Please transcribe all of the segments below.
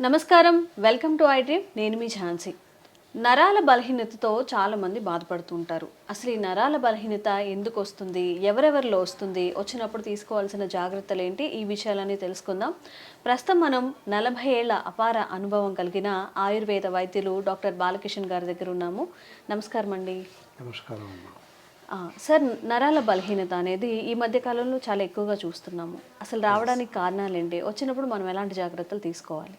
నమస్కారం, welcome to I dream. నేను మీ ఝాన్సీ. నరాల బలహీనతతో చాలామంది బాధపడుతూ ఉంటారు. అసలు ఈ నరాల బలహీనత ఎందుకు వస్తుంది, ఎవరెవరిలో వస్తుంది, వచ్చినప్పుడు తీసుకోవాల్సిన జాగ్రత్తలు ఏంటి, ఈ విషయాలన్నీ తెలుసుకుందాం. ప్రస్తుతం మనం 40 ఏళ్ల అపార అనుభవం కలిగిన ఆయుర్వేద వైద్యులు డాక్టర్ బాలకిషన్ గారి దగ్గర ఉన్నాము. నమస్కారం అండి. నమస్కారం అమ్మా. సార్, నరాల బలహీనత అనేది ఈ మధ్య కాలంలో చాలా ఎక్కువగా చూస్తున్నాము. అసలు రావడానికి కారణాలు ఏంటి, వచ్చినప్పుడు మనం ఎలాంటి జాగ్రత్తలు తీసుకోవాలి?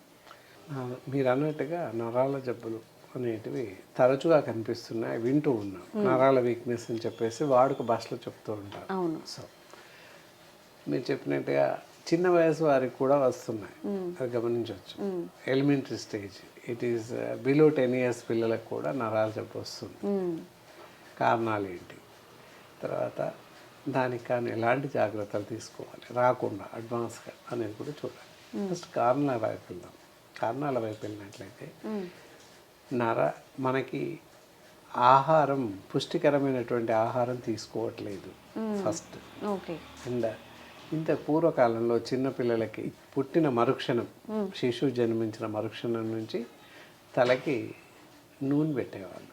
మీరు అన్నట్టుగా నరాల జబ్బులు అనేటివి తరచుగా కనిపిస్తున్నాయి, వింటూ ఉన్నాం. నరాల వీక్నెస్ అని చెప్పేసి వాడుక భాషలో చెప్తూ ఉంటారు. అవును. సో మీరు చెప్పినట్టుగా చిన్న వయసు వారికి కూడా వస్తున్నాయి, అది గమనించవచ్చు. Elementary stage, it is below 10 years పిల్లలకు కూడా నరాల జబ్బు వస్తుంది. కారణాలు ఏంటి, తర్వాత దానికి కానీ ఎలాంటి జాగ్రత్తలు తీసుకోవాలి రాకుండా అడ్వాన్స్గా అనేది కూడా చూడాలి. ఫస్ట్ కారణాల వైపు వెళ్దాం. కారణాల వైపు వెళ్ళినట్లయితే మనకి ఆహారం, పుష్టికరమైనటువంటి ఆహారం తీసుకోవట్లేదు ఫస్ట్. అండ్ ఇంత పూర్వకాలంలో చిన్నపిల్లలకి పుట్టిన మరుక్షణం, శిశువు జన్మించిన మరుక్షణం నుంచి తలకి నూనె పెట్టేవాళ్ళు.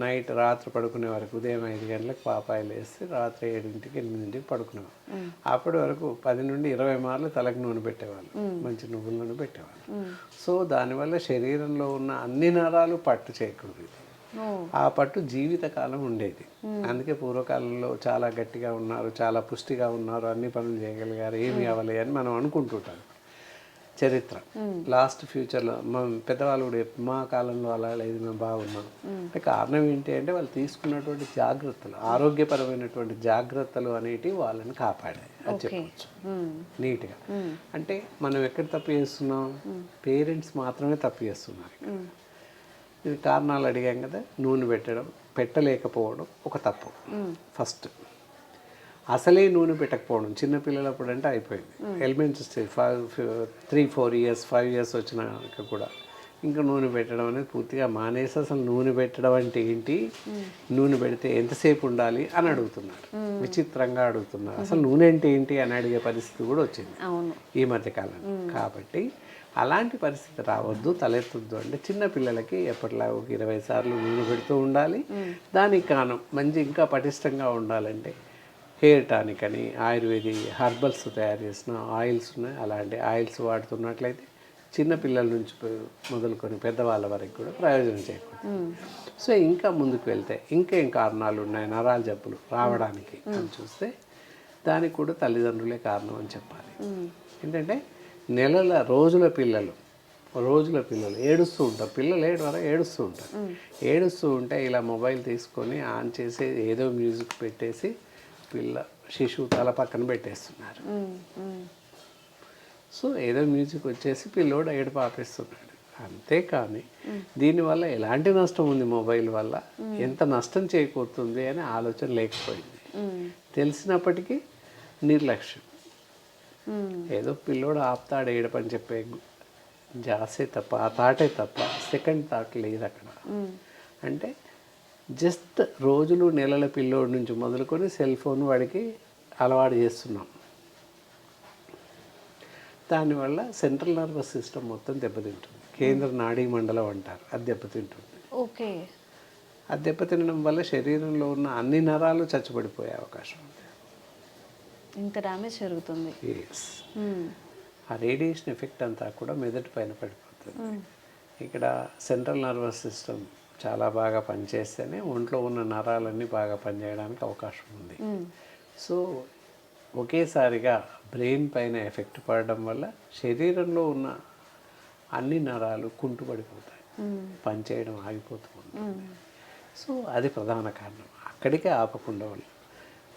నైట్ రాత్రి పడుకునే వరకు ఉదయం 5 గంటలకు పాపాయిలు వేసి రాత్రి 7ంటికి 8ంటికి పడుకునేవాళ్ళు. అప్పటి వరకు 10 నుండి 20 మార్లు తలకు నూనె పెట్టేవాళ్ళు, మంచి నువ్వుల నూనె పెట్టేవాళ్ళు. సో దానివల్ల శరీరంలో ఉన్న అన్ని నరాలు పట్టు చేయకూడదు. ఆ పట్టు జీవితకాలం ఉండేది. అందుకే పూర్వకాలంలో చాలా గట్టిగా ఉన్నారు, చాలా పుష్టిగా ఉన్నారు, అన్ని పనులు చేయగలిగారు, ఏమి అవ్వలే అని మనం అనుకుంటుంటాం. చరిత్ర లాస్ట్ ఫ్యూచర్లో మనం పెద్దవాళ్ళు కూడా మా కాలంలో అలా లేదు, మేము బాగున్నాం అంటే కారణం ఏంటి అంటే వాళ్ళు తీసుకున్నటువంటి జాగ్రత్తలు, ఆరోగ్యపరమైనటువంటి జాగ్రత్తలు అనేటివి వాళ్ళని కాపాడాయి అని చెప్పవచ్చు నీట్గా. అంటే మనం ఎక్కడ తప్పు చేస్తున్నాం, పేరెంట్స్ మాత్రమే తప్పు చేస్తున్నారు. ఇది కారణాలు అడిగాం కదా, నూనె పెట్టలేకపోవడం ఒక తప్పు ఫస్ట్. అసలే నూనె పెట్టకపోవడం, చిన్నపిల్లలప్పుడు అంటే అయిపోయింది. ఎలిమెంటరీ స్టేజ్ 3-4 years 5 years వచ్చినాక కూడా ఇంకా నూనె పెట్టడం అనేది పూర్తిగా మానేసి అసలు నూనె పెట్టడం అంటే ఏంటి, నూనె పెడితే ఎంతసేపు ఉండాలి అని అడుగుతున్నారు. విచిత్రంగా అడుగుతున్నారు. అసలు నూనె అంటే ఏంటి అని అడిగే పరిస్థితి కూడా వచ్చింది ఈ మధ్యకాలం. కాబట్టి అలాంటి పరిస్థితి రావద్దు, తలెత్తొద్దు అంటే చిన్నపిల్లలకి ఎప్పటిలా ఒక 20 సార్లు నూనె పెడుతూ ఉండాలి. దానికి కారణం మంచి ఇంకా పటిష్టంగా ఉండాలంటే హెయిర్ టానిక్ అని ఆయుర్వేదిక్ హర్బల్స్ తయారు చేసిన ఆయిల్స్ ఉన్నాయి. అలాంటి ఆయిల్స్ వాడుతున్నట్లయితే చిన్నపిల్లల నుంచి మొదలుకొని పెద్దవాళ్ళ వరకు కూడా ప్రయోజనం చేకూరుతుంది. సో ఇంకా ముందుకు వెళ్తే ఇంకేం కారణాలు ఉన్నాయి నరాల జబ్బులు రావడానికి అని చూస్తే దానికి కూడా తల్లిదండ్రులే కారణం అని చెప్పాలి. ఏంటంటే రోజుల పిల్లలు ఏడుస్తూ ఉంటారు. పిల్లలు ఏడుస్తూ ఉంటారు. ఏడుస్తూ ఉంటే ఇలా మొబైల్ తీసుకొని ఆన్ చేసి ఏదో మ్యూజిక్ పెట్టేసి శిశువు తల పక్కన పెట్టేస్తున్నారు. సో ఏదో మ్యూజిక్ వచ్చేసి పిల్లోడు ఏడుపు ఆపేస్తున్నాడు. అంతేకాని దీనివల్ల ఎలాంటి నష్టం ఉంది, మొబైల్ వల్ల ఎంత నష్టం చేకూరుతుంది అని ఆలోచన లేకపోయింది. తెలిసినప్పటికీ నిర్లక్ష్యం. ఏదో పిల్లోడు ఆపుతాడు ఏడుపు అని చెప్పే జాసే తప్ప, ఆ థాటే తప్ప సెకండ్ థాట్ లేదు అక్కడ. అంటే జస్ట్ రోజులు నెలల పిల్లోడి నుంచి మొదలుకొని సెల్ ఫోన్ వాడికి అలవాటు చేస్తున్నాం. దానివల్ల సెంట్రల్ నర్వస్ సిస్టమ్ మొత్తం దెబ్బతింటుంది. కేంద్ర నాడీ మండలం అంటారు, అది దెబ్బతింటుంది. ఓకే. అది దెబ్బతినడం వల్ల శరీరంలో ఉన్న అన్ని నరాలు చచ్చుబడిపోయే అవకాశం ఉంది. ఇంత డ్యామేజ్ జరుగుతుంది. ఎస్. ఆ రేడియేషన్ ఎఫెక్ట్ అంతా కూడా మెదడు పైన పడిపోతుంది. ఇక్కడ సెంట్రల్ నర్వస్ సిస్టమ్ చాలా బాగా పనిచేస్తేనే ఒంట్లో ఉన్న నరాలన్నీ బాగా పనిచేయడానికి అవకాశం ఉంది. సో ఒకేసారిగా బ్రెయిన్ పైన ఎఫెక్ట్ పడడం వల్ల శరీరంలో ఉన్న అన్ని నరాలు కుంటుపడిపోతాయి, పనిచేయడం ఆగిపోతూ ఉంటుంది. సో అది ప్రధాన కారణం. అక్కడికే ఆపకుండా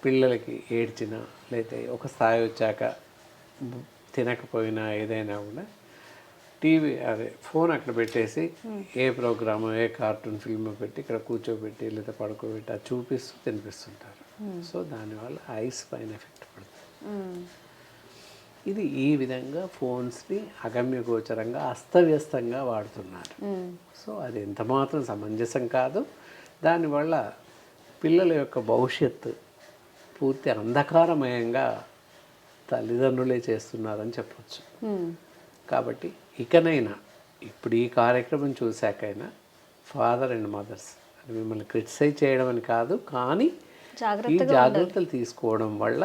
పిల్లలకి ఏడ్చినా లేకపోతే ఒక స్థాయి వచ్చాక తినకపోయినా ఏదైనా కూడా ఫోన్ అక్కడ పెట్టేసి ఏ ప్రోగ్రాము, ఏ కార్టూన్ ఫిల్మ్ పెట్టి ఇక్కడ కూర్చోబెట్టి లేదా పడుకోబెట్టి అది చూపిస్తూ తినిపిస్తుంటారు. సో దానివల్ల ఐస్ పైన ఎఫెక్ట్ పడుతుంది. ఇది ఈ విధంగా ఫోన్స్ని అగమ్యగోచరంగా అస్తవ్యస్తంగా వాడుతున్నారు. సో అది ఎంతమాత్రం సమంజసం కాదు. దానివల్ల పిల్లల యొక్క భవిష్యత్తు పూర్తి అంధకారమయంగా తల్లిదండ్రులే చేస్తున్నారని చెప్పొచ్చు. కాబట్టి ఇకనైనా ఇప్పుడు ఈ కార్యక్రమం చూశాకైనా ఫాదర్ అండ్ మదర్స్ అది మిమ్మల్ని క్రిటిసైజ్ చేయడం అని కాదు, కానీ ఈ జాగ్రత్తలు తీసుకోవడం వల్ల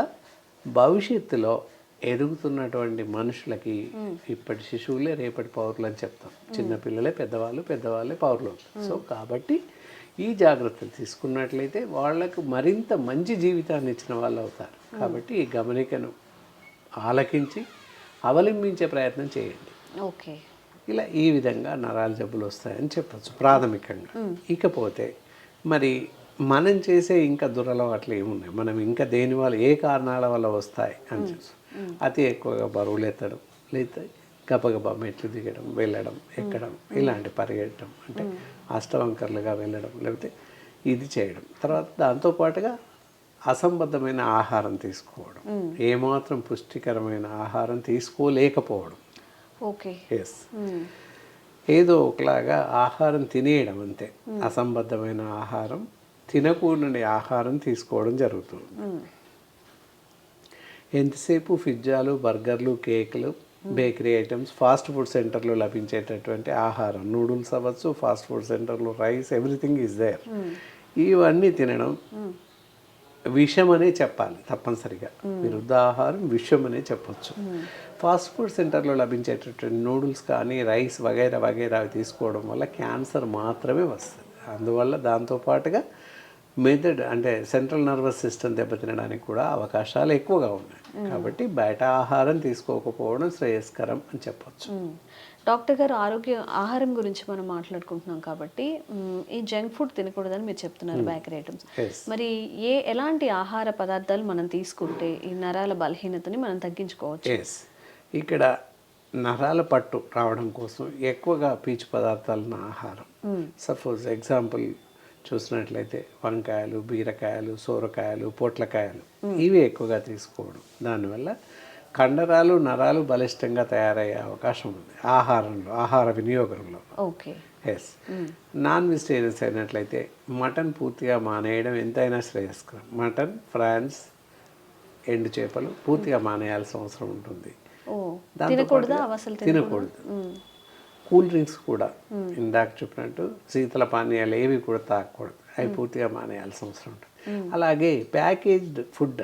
భవిష్యత్తులో ఎదుగుతున్నటువంటి మనుషులకి ఇప్పటి శిశువులే రేపటి పౌరులు అని చెప్తాం. చిన్నపిల్లలే పెద్దవాళ్ళు, పెద్దవాళ్ళే పౌరులు. సో కాబట్టి ఈ జాగ్రత్తలు తీసుకున్నట్లయితే వాళ్లకు మరింత మంచి జీవితాన్ని ఇచ్చిన వాళ్ళు అవుతారు. కాబట్టి ఈ గమనికను ఆలకించి అవలంబించే ప్రయత్నం చేయండి. ఓకే. ఇలా ఈ విధంగా నరాల జబ్బులు వస్తాయని చెప్పచ్చు ప్రాథమికంగా. ఇకపోతే మరి మనం చేసే ఇంకా దురలవాట్లు ఏమున్నాయి, మనం ఇంకా దేని వల్ల ఏ కారణాల వల్ల వస్తాయి అని చూసి అతి ఎక్కువగా బరువులు ఎత్తడం, లేదా గబగబా మెట్లు దిగడం, వెళ్ళడం, ఎక్కడం, ఇలాంటి పరిగెట్టడం, అంటే అష్టవంకర్లుగా వెళ్ళడం, లేకపోతే ఇది చేయడం. తర్వాత దాంతోపాటుగా అసంబద్ధమైన ఆహారం తీసుకోవడం, ఏమాత్రం పుష్టికరమైన ఆహారం తీసుకోలేకపోవడం. ఓకే. ఎస్, ఏదో ఒకలాగా ఆహారం తినేయడం అంతే. అసంబద్ధమైన ఆహారం, తినకూడని ఆహారం తీసుకోవడం జరుగుతుంది. ఎంతసేపు పిజ్జాలు, బర్గర్లు, కేకులు, బేకరీ ఐటమ్స్, ఫాస్ట్ ఫుడ్ సెంటర్లో లభించేటటువంటి ఆహారం, నూడిల్స్ అవ్వచ్చు, ఫాస్ట్ ఫుడ్ సెంటర్లో రైస్, ఎవ్రీథింగ్ ఈజ్ దేర్. ఇవన్నీ తినడం విషం అనే చెప్పాలి తప్పనిసరిగా. విరుద్ధ ఆహారం విషం అనే చెప్పొచ్చు. ఫాస్ట్ ఫుడ్ సెంటర్లో లభించేటటువంటి నూడిల్స్ కానీ, రైస్ వగైరా వగైరా తీసుకోవడం వల్ల క్యాన్సర్ మాత్రమే వస్తుంది. అందువల్ల దాంతోపాటుగా మెదడు అంటే సెంట్రల్ నర్వస్ సిస్టమ్ దెబ్బతినడానికి కూడా అవకాశాలు ఎక్కువగా ఉన్నాయి. కాబట్టి బయట ఆహారం తీసుకోకపోవడం శ్రేయస్కరం అని చెప్పొచ్చు. డాక్టర్ గారు, ఆహారం గురించి మనం మాట్లాడుకుంటున్నాం కాబట్టి ఈ జంక్ ఫుడ్ తినకూడదని మీరు చెప్తున్నారు, బేకరీ ఐటమ్స్. మరి ఎలాంటి ఆహార పదార్థాలు మనం తీసుకుంటే ఈ నరాల బలహీనతని మనం తగ్గించుకోవచ్చు? ఇక్కడ నరాల పట్టు రావడం కోసం ఎక్కువగా పీచు పదార్థాలను ఆహారం, సపోజ్ ఎగ్జాంపుల్ చూసినట్లయితే వంకాయలు, బీరకాయలు, సోరకాయలు, పొట్లకాయలు, ఇవి ఎక్కువగా తీసుకోవడం. దానివల్ల కండరాలు, నరాలు బలిష్టంగా తయారయ్యే అవకాశం ఉంది ఆహారంలో, ఆహార వినియోగంలో. ఓకే. ఎస్. నాన్ వెజిటేరియన్స్ అయినట్లయితే మటన్ పూర్తిగా మానేయడం ఎంతైనా శ్రేయస్కరం. మటన్, ఫ్రాన్స్, ఎండు చేపలు పూర్తిగా మానేయాల్సిన అవసరం ఉంటుంది. తినకూడదు. కూల్ డ్రింక్స్ కూడా ఇందాక చెప్పినట్టు శీతల పానీయాలు ఏవి కూడా తాగకూడదు, అవి పూర్తిగా మానేయాల్సిన అవసరం ఉంటుంది. అలాగే ప్యాకేజ్డ్ ఫుడ్,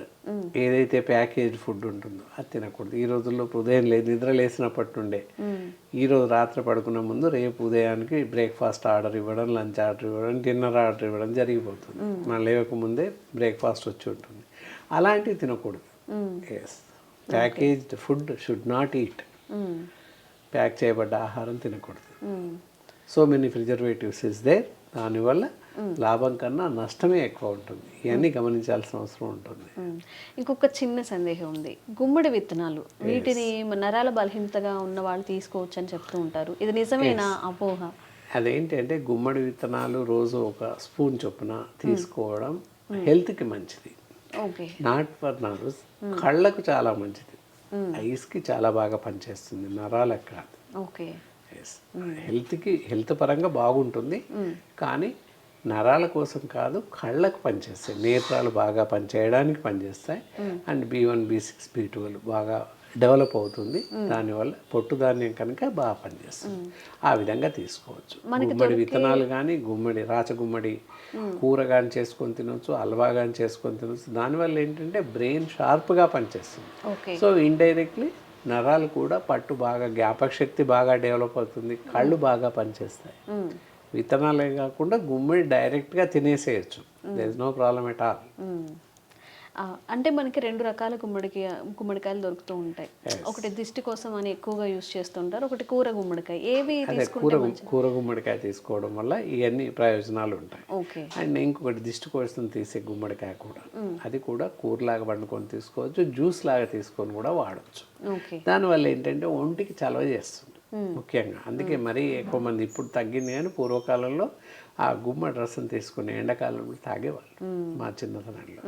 ఏదైతే ప్యాకేజ్డ్ ఫుడ్ ఉంటుందో అది తినకూడదు. ఈ రోజుల్లో ఉదయం నిద్ర లేసినప్పటి నుండే ఈరోజు రాత్రి పడుకునే ముందు రేపు ఉదయానికి బ్రేక్ఫాస్ట్ ఆర్డర్ ఇవ్వడం, లంచ్ ఆర్డర్ ఇవ్వడం, డిన్నర్ ఆర్డర్ ఇవ్వడం జరిగిపోతుంది. మనం లేవకముందే బ్రేక్ఫాస్ట్ వచ్చి ఉంటుంది. అలాంటివి తినకూడదు. Yes, packaged food should not eat. Pack చేయబడ్డ ఆహారం తినకూడదు. So many preservatives is there. దానివల్ల లాభం కన్నా నష్టమే ఎక్కువ ఉంటుంది. ఇవన్నీ గమనించాల్సిన అవసరం ఉంటుంది. ఇంకొక చిన్న సందేహం ఉంది, గుమ్మడి విత్తనాలు, వీటిని నరాల బలహీనతగా ఉన్న వాళ్ళు తీసుకోవచ్చు అని చెప్తూ ఉంటారు. ఇది నిజమేనా, అపోహ? అదేంటంటే గుమ్మడి విత్తనాలు రోజు ఒక స్పూన్ చొప్పున తీసుకోవడం హెల్త్కి మంచిది. ఓకే. నాట్ ఫర్ నర్వ్స్, కళ్ళకు చాలా మంచిది, ఐస్కి చాలా బాగా పనిచేస్తుంది, నరాలకు కాదు. ఓకే. హెల్త్ పరంగా బాగుంటుంది, కానీ నరాల కోసం కాదు, కళ్ళకు పనిచేస్తాయి. నేత్రాలు బాగా పనిచేయడానికి పనిచేస్తాయి. అండ్ B1, B6, B12 బాగా డెవలప్ అవుతుంది. దానివల్ల పొట్టుధాన్యం కనుక బాగా పనిచేస్తుంది. ఆ విధంగా తీసుకోవచ్చు. గుమ్మడి విత్తనాలు కానీ, రాచగుమ్మడి కూర కానీ చేసుకొని తినవచ్చు, హల్వా కానీ చేసుకొని తినవచ్చు. దానివల్ల ఏంటంటే బ్రెయిన్ షార్ప్గా పనిచేస్తుంది. సో ఇండైరెక్ట్లీ నరాలు కూడా పట్టు బాగా, జ్ఞాపక శక్తి బాగా డెవలప్ అవుతుంది, కళ్ళు బాగా పనిచేస్తాయి. విత్తనాలే కాకుండా గుమ్మడి డైరెక్ట్గా తినేసేయచ్చు. There is no problem at all. అంటే మనకి రెండు రకాల గుమ్మడికాయలు దొరుకుతూ ఉంటాయి. ఒకటి దిష్టి కోసం అని ఎక్కువగా యూజ్ చేస్తుంటారు, ఒకటి కూర గుమ్మడికాయ. ఏవి కూర గుమ్మడికాయ తీసుకోవడం వల్ల ఇవన్నీ ప్రయోజనాలు ఉంటాయి. అండ్ ఇంకొకటి దిష్టి కోసం తీసే గుమ్మడికాయ కూడా, అది కూడా కూరలాగా వండుకొని తీసుకోవచ్చు, జ్యూస్ లాగా తీసుకొని కూడా వాడచ్చు. దానివల్ల ఏంటంటే ఒంటికి చలవ చేస్తుంది ముఖ్యంగా. అందుకే మరీ ఎక్కువ మంది ఇప్పుడు తగ్గింది, కానీ పూర్వకాలంలో ఆ గుమ్మడి రసం తీసుకుని ఎండాకాలంలో తాగేవాళ్ళు మా చిన్నతనంలో.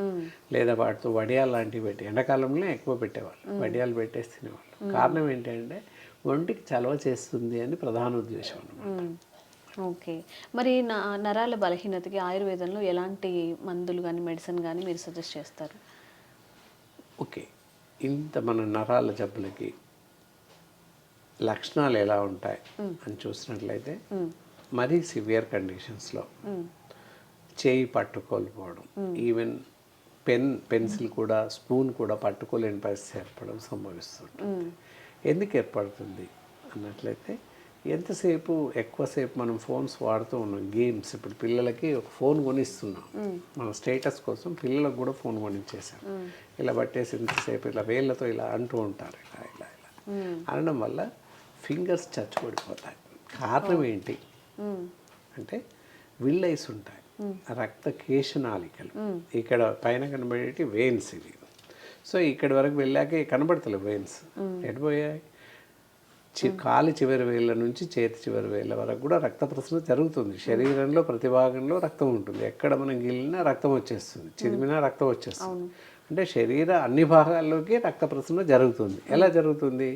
లేదా వాటితో వడియాలు లాంటివి పెట్టి, ఎండాకాలంలో ఎక్కువ పెట్టేవాళ్ళు, వడియాలు పెట్టేసి తినేవాళ్ళు. కారణం ఏంటంటే ఒంటికి చలవ చేస్తుంది అని ప్రధాన ఉద్దేశం అన్నమాట. ఓకే. మరి నరాల బలహీనతకి ఆయుర్వేదంలో ఎలాంటి మందులు కానీ, మెడిసిన్ కానీ మీరు సజెస్ట్ చేస్తారు? ఓకే, ఇంత మన నరాల జబ్బులకి లక్షణాలు ఎలా ఉంటాయి అని చూసినట్లయితే మరీ సివియర్ కండిషన్స్లో చేయి పట్టుకోలేకపోవడం, ఈవెన్ పెన్సిల్ కూడా స్పూన్ కూడా పట్టుకోలేని పరిస్థితి ఏర్పడడం సంభవిస్తుంటుంది. ఎందుకు ఏర్పడుతుంది అన్నట్లయితే ఎంతసేపు ఎక్కువసేపు మనం ఫోన్స్ వాడుతూ ఉన్నాం, గేమ్స్. ఇప్పుడు పిల్లలకి ఒక ఫోన్ కొనిస్తున్నాం మన స్టేటస్ కోసం, పిల్లలకు కూడా ఫోన్ కొనిచ్చేసాం. ఇలా పట్టేసి ఎంతసేపు ఇలా వేళ్ళతో ఇలా అంటూ ఉంటారు, ఇలా ఇలా ఇలా అనడం వల్ల ఫింగర్స్ చచ్చుపడిపోతాయి. కారణం ఏంటి అంటే విల్లైస్ ఉంటాయి, రక్త కేశనాళికలు. ఇక్కడ పైన కనబడేటి వెయిన్స్ ఇవి. సో ఇక్కడి వరకు వెళ్ళాక కనబడతలేవు వెయిన్స్, ఎడిపోయాయి. కాలి చివరి వేళ్ళ నుంచి చేతి చివరి వేళ్ళ వరకు కూడా రక్త ప్రసరణ జరుగుతుంది. శరీరంలో ప్రతి భాగంలో రక్తం ఉంటుంది. ఎక్కడ మనం గిల్లినా రక్తం వచ్చేస్తుంది, చిదిమినా రక్తం వచ్చేస్తుంది. అంటే శరీర అన్ని భాగాల్లోకి రక్త ప్రసరణ జరుగుతుంది. ఎలా జరుగుతుంది?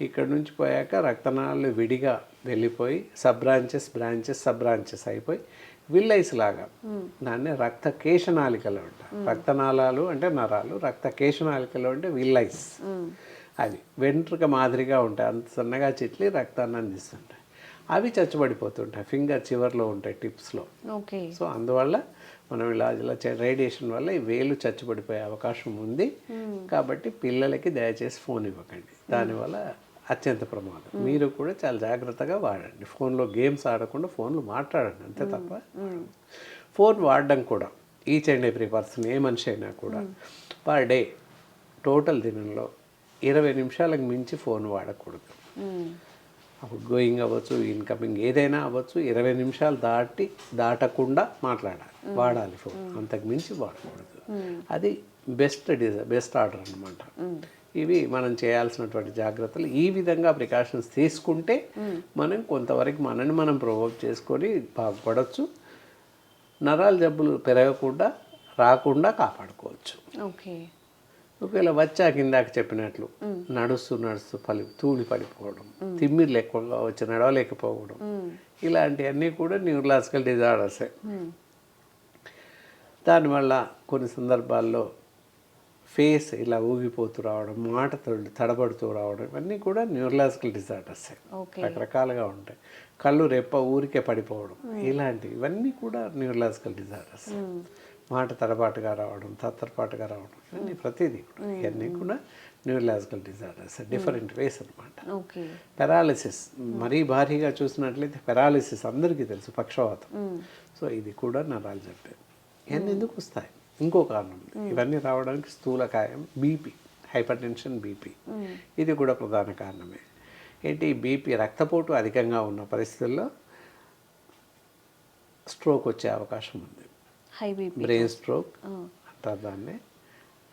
ఇక్కడ నుంచి పోయాక రక్తనాళాలు విడిగా వెళ్ళిపోయి సబ్ బ్రాంచెస్ అయిపోయి విల్లైస్ లాగా, దాన్ని రక్త కేశనాళికలు అంటారు. రక్తనాళాలు అంటే నరాలు, రక్త కేశనాళికలు అంటే విల్లైస్. అవి వెంట్రుక మాదిరిగా ఉంటాయి, అంత సన్నగా చిట్లి రక్తాన్ని అందిస్తుంటాయి. అవి చచ్చుబడిపోతుంటాయి, ఫింగర్ చివర్లో ఉంటాయి, టిప్స్లో. ఓకే. సో అందువల్ల మనం ఇలా రేడియేషన్ వల్ల ఈ వేలు చచ్చుబడిపోయే అవకాశం ఉంది. కాబట్టి పిల్లలకి దయచేసి ఫోన్ ఇవ్వకండి, దానివల్ల అత్యంత ప్రమాదం. మీరు కూడా చాలా జాగ్రత్తగా వాడండి. ఫోన్లో గేమ్స్ ఆడకుండా ఫోన్లో మాట్లాడండి, అంతే తప్ప ఫోన్ వాడడం కూడా ఈచ్ అండ్ ఎవ్రీ పర్సన్, ఏ మనిషి అయినా కూడా పర్ డే టోటల్ దినంలో 20 నిమిషాలకు మించి ఫోన్ వాడకూడదు. అప్పుడు గోయింగ్ అవ్వచ్చు, ఇన్కమింగ్ ఏదైనా అవ్వచ్చు, 20 నిమిషాలు దాటకుండా వాడాలి ఫోన్, అంతకు మించి వాడకూడదు. అది బెస్ట్ ఆర్డర్ అన్నమాట. ఇవి మనం చేయాల్సినటువంటి జాగ్రత్తలు. ఈ విధంగా ప్రికాషన్స్ తీసుకుంటే మనం కొంతవరకు మనని మనం ప్రొవోక్ చేసుకొని బాగుపడవచ్చు, నరాల జబ్బులు రాకుండా కాపాడుకోవచ్చు. ఓకే. ఒకవేళ వచ్చాక ఇందాక చెప్పినట్లు నడుస్తూ తూలి పడిపోవడం, తిమ్మిర్లు ఎక్కువగా వచ్చి నడవలేకపోవడం, ఇలాంటివన్నీ కూడా న్యూరలాజికల్ డిజార్డర్సే. దానివల్ల కొన్ని సందర్భాల్లో ఫేస్ ఇలా ఊగిపోతూ రావడం, మాట తడబడుతూ రావడం, ఇవన్నీ కూడా న్యూరలాజికల్ డిజార్డర్సే. రకరకాలుగా ఉంటాయి. కళ్ళు రెప్ప ఊరికే పడిపోవడం, ఇవన్నీ కూడా న్యూరలాజికల్ డిజార్డర్స్. మాట తడబాటుగా రావడం, తత్తరపాటుగా రావడం, ఇవన్నీ ప్రతిదీ కూడా ఇవన్నీ కూడా న్యూరలాజికల్ డిజార్డర్స్, డిఫరెంట్ వేస్ అనమాట. పెరాలిసిస్ మరీ భారీగా చూసినట్లయితే పెరాలిసిస్ అందరికీ తెలుసు, పక్షవాతం. సో ఇది కూడా నరాల జబ్బే. ఇవన్నీ ఎందుకు వస్తాయి? ఇంకో కారణం ఉంది. ఇవన్నీ రావడానికి స్థూలకాయం, బీపీ, హైపర్ టెన్షన్, బీపీ, ఇది కూడా ప్రధాన కారణమే. ఏంటి? బీపీ, రక్తపోటు అధికంగా ఉన్న పరిస్థితుల్లో స్ట్రోక్ వచ్చే అవకాశం ఉంది. బ్రెయిన్ స్ట్రోక్ అంటారు దాన్ని.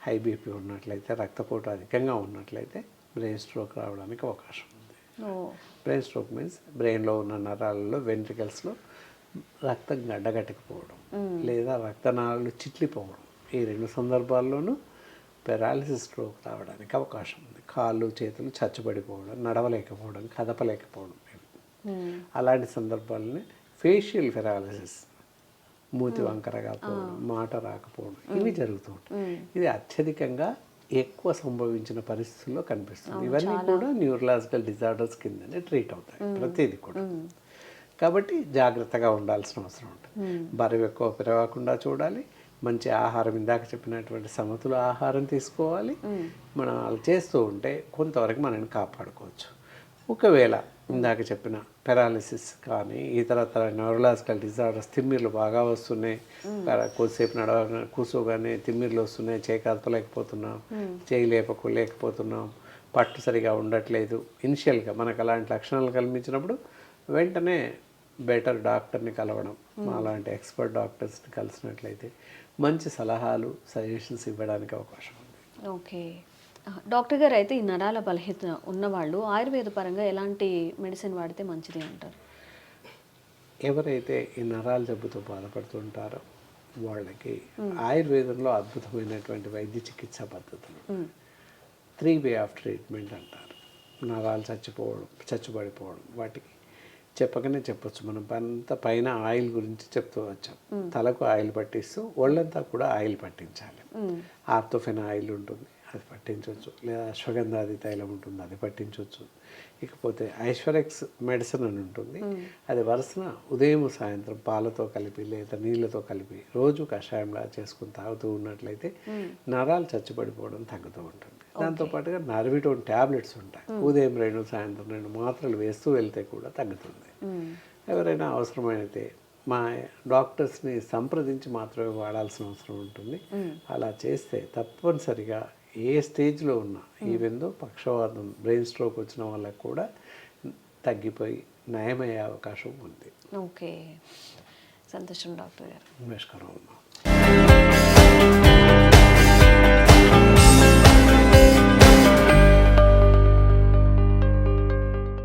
హై బీపీ ఉన్నట్లయితే, రక్తపోటు అధికంగా ఉన్నట్లయితే బ్రెయిన్ స్ట్రోక్ రావడానికి అవకాశం ఉంది. బ్రెయిన్ స్ట్రోక్ మీన్స్ బ్రెయిన్లో ఉన్న నరాలలో, వెంట్రికల్స్లో రక్తం గడ్డగట్టకపోవడం లేదా రక్తనాళాలు చిట్లిపోవడం, ఈ రెండు సందర్భాల్లోనూ పెరాలిసిస్ స్ట్రోక్ రావడానికి అవకాశం ఉంది. కాళ్ళు చేతులు చచ్చుబడిపోవడం, నడవలేకపోవడం, కదపలేకపోవడం, అలాంటి సందర్భాలని ఫేషియల్ పెరాలిసిస్, మూతి వంకరగా పోవడం, మాట రాకపోవడం, ఇవి జరుగుతూ ఉంటాయి. ఇది అత్యధికంగా ఎక్కువ సంభవించిన పరిస్థితుల్లో కనిపిస్తుంది. ఇవన్నీ కూడా న్యూరలాజికల్ డిజార్డర్స్ కిందనే ట్రీట్ అవుతాయి, ప్రతిదీ కూడా. కాబట్టి జాగ్రత్తగా ఉండాల్సిన అవసరం ఉంటుంది. బరువు ఎక్కువ పెరగకుండా చూడాలి, మంచి ఆహారం, ఇందాక చెప్పినటువంటి సమతుల ఆహారం తీసుకోవాలి. మనం అలా చేస్తూ ఉంటే కొంతవరకు మనల్ని కాపాడుకోవచ్చు. ఒకవేళ ఇందాక చెప్పిన పెరాలిసిస్ కానీ ఇతరతర న్యూరలాజికల్ డిజార్డర్స్, తిమ్మిర్లు బాగా వస్తున్నాయి, కొద్దిసేపు కూర్చోగానే తిమ్మిర్లు వస్తున్నాయి, చేయి కదపలేకపోతున్నాం, చేయి లేకపోతున్నాం, పట్టు సరిగా ఉండట్లేదు, ఇనిషియల్గా మనకు అలాంటి లక్షణాలు కనిపించినప్పుడు వెంటనే బెటర్ డాక్టర్ని కలవడం, అలాంటి ఎక్స్పర్ట్ డాక్టర్స్ని కలిసినట్లయితే మంచి సలహాలు, సజెషన్స్ ఇవ్వడానికి అవకాశం ఉంది. ఓకే డాక్టర్ గారు, అయితే ఈ నరాల బలహీనత ఉన్నవాళ్ళు ఆయుర్వేద పరంగా ఎలాంటి మెడిసిన్ వాడితే మంచిది అంటారు? ఎవరైతే ఈ నరాల జబ్బుతో బాధపడుతుంటారో వాళ్ళకి ఆయుర్వేదంలో అద్భుతమైనటువంటి వైద్య చికిత్సా పద్ధతులు, 3 వే ఆఫ్ ట్రీట్మెంట్ అంటారు. నరాలు చచ్చుబడిపోవడం, వాటికి చెప్పకనే చెప్పొచ్చు. మనం అంతా పైన ఆయిల్ గురించి చెప్తూ వచ్చాం. తలకు ఆయిల్ పట్టిస్తూ ఒళ్ళంతా కూడా ఆయిల్ పట్టించాలి. ఆర్థోఫెన్ ఆయిల్ ఉంటుంది, అది పట్టించవచ్చు, లేదా అశ్వగంధాది తైలం ఉంటుంది అది పట్టించవచ్చు. ఇకపోతే ఐశ్వర్యక్స్ మెడిసిన్ అని ఉంటుంది, అది వరుసన ఉదయం సాయంత్రం పాలతో కలిపి లేదా నీళ్ళతో కలిపి రోజు కషాయంలా చేసుకుని తాగుతూ ఉన్నట్లయితే నరాలు చచ్చిపడిపోవడం తగ్గుతూ ఉంటుంది. దాంతోపాటుగా నర్విటోన్ ట్యాబ్లెట్స్ ఉంటాయి, ఉదయం 2 సాయంత్రం 2 మాత్రలు వేస్తూ వెళ్తే కూడా తగ్గుతుంది. ఎవరైనా అవసరమైతే మా డాక్టర్స్ని సంప్రదించి మాత్రమే వాడాల్సిన అవసరం ఉంటుంది. అలా చేస్తే తప్పనిసరిగా ఏ స్టేజ్లో ఉన్నా, ఈవెందో పక్షవాతం బ్రెయిన్ స్ట్రోక్ వచ్చిన వాళ్ళకి కూడా తగ్గిపోయి నయమయ్యే అవకాశం ఉంది. ఓకే, సంతోషం డాక్టర్ గారు. నమస్కారం అమ్మా.